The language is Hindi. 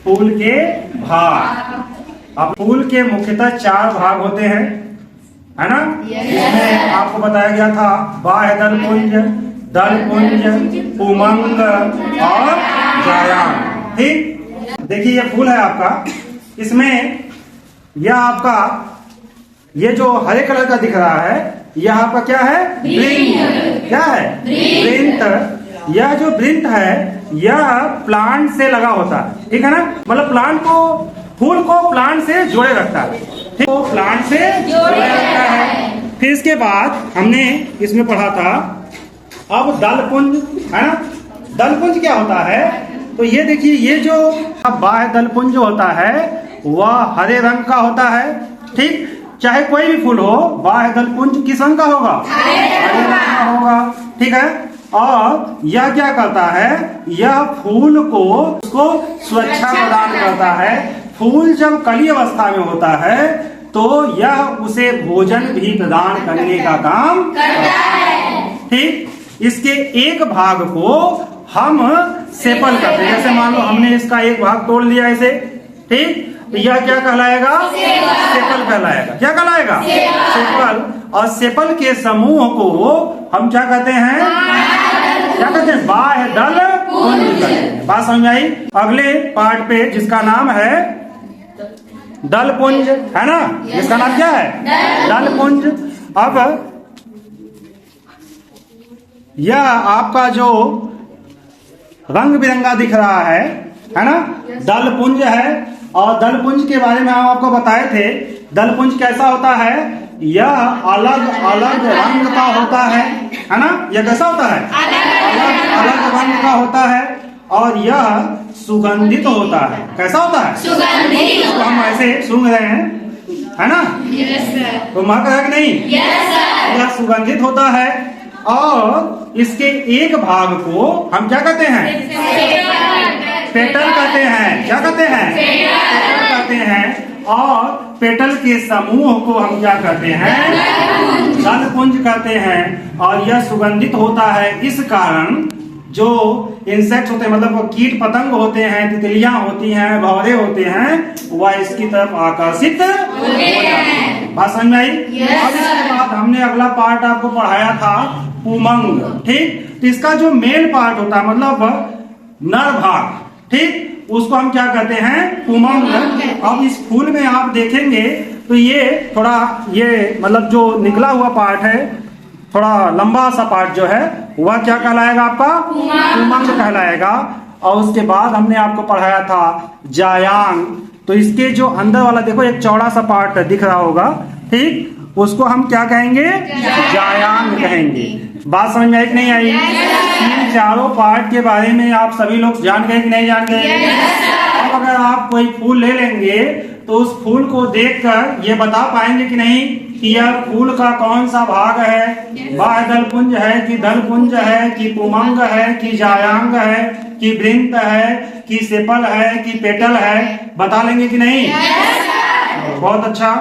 फूल के भाग। अब फूल के मुख्यतः 4 भाग होते हैं, है ना? इसमें आपको बताया गया था बाह्य दल पुंज, दल पुंज, पुमंग और जायांग। ठीक, देखिए ये फूल है आपका, इसमें यह आपका ये जो हरे कलर का दिख रहा है यह आपका क्या है? वृंत। क्या है? वृंत। यह जो वृंत है यह प्लांट से लगा होता है, ठीक है ना? मतलब प्लांट को, फूल को प्लांट से जोड़े रखता है, ठीक? तो प्लांट से जोड़े रखता है। फिर इसके बाद हमने इसमें पढ़ा था अब दलपुंज, है ना? दलपुंज क्या होता है? तो ये देखिए, ये जो बाह्य दलपुंज जो होता है वह हरे रंग का होता है, ठीक? चाहे कोई भी फूल हो, बाह्य दलपुंज किस रंग का होगा? हरे रंग का होगा, ठीक है? और यह क्या करता है? यह फूल को उसको सुरक्षा प्रदान करता है। फूल जब कली अवस्था में होता है तो यह उसे भोजन भी प्रदान करने का काम करता है, ठीक? इसके एक भाग को हम सेपल करते हैं। जैसे मान लो हमने इसका एक भाग तोड़ लिया ऐसे, ठीक? तो यह क्या कहलाएगा? सेपल कहलाएगा। क्या कहलाएगा? सेपल। और सेपल के समूह को हम क्या कहते हैं? क्या कहते हैं? बाह्य दल पुंज। बात समझ आई? अगले पार्ट पे जिसका नाम है दल पुंज, है ना? जिसका नाम क्या है? दल पुंज। अब यह आपका जो रंग बिरंगा दिख रहा है ना? दल पुंज है। और दल पुंज के बारे में हम आपको बताए थे, दल पुंज कैसा होता है? यह अलग अलग रंग का होता है ना? यह कैसा होता है? अलग अलग रंग का होता है और यह सुगंधित होता है। कैसा होता है? सुगंधित। तो हम ऐसे सूंघ रहे हैं, है ना? तो महक है कि नहीं? यह सुगंधित होता है और इसके एक भाग को हम क्या कहते हैं? पेटल कहते हैं। क्या कहते हैं? पेटल कहते हैं। और पेटल के समूह को हम क्या कहते हैं? दल पुंज कहते हैं। और यह सुगंधित होता है, इस कारण जो इंसेक्ट होते हैं, मतलब कीट पतंग होते हैं, तितलियां होती हैं, भंवरे होते हैं, वह इसकी तरफ आकर्षित हो जाते हैं। बात समझ में आई? अब इसके बाद हमने अगला पार्ट आपको पढ़ाया था पुमंग, ठीक? तो इसका जो मेन पार्ट होता है, मतलब नर भाग, ठीक? उसको हम क्या कहते हैं? पुमंग। अब इस फूल में आप देखेंगे तो ये थोड़ा, ये मतलब जो निकला हुआ पार्ट है, थोड़ा लंबा सा पार्ट जो है वह क्या कहलाएगा? आपका पुमंग कहलाएगा। और उसके बाद हमने आपको पढ़ाया था जायांग। तो इसके जो अंदर वाला देखो, एक चौड़ा सा पार्ट दिख रहा होगा, ठीक? उसको हम क्या कहेंगे? जायांग कहेंगे। बात समझ में आई कि नहीं आई? इन चारों पार्ट के बारे में आप सभी लोग जान गए कि नहीं जान गए? अब अगर आप कोई फूल ले लेंगे तो उस फूल को देखकर ये बता पाएंगे कि नहीं कि यह फूल का कौन सा भाग है? बाह्य दल पुंज है कि दल पुंज है कि पुमंग है कि जायांग है कि वृंत है कि सेपल है कि पेटल है? बता लेंगे कि नहीं? बहुत अच्छा।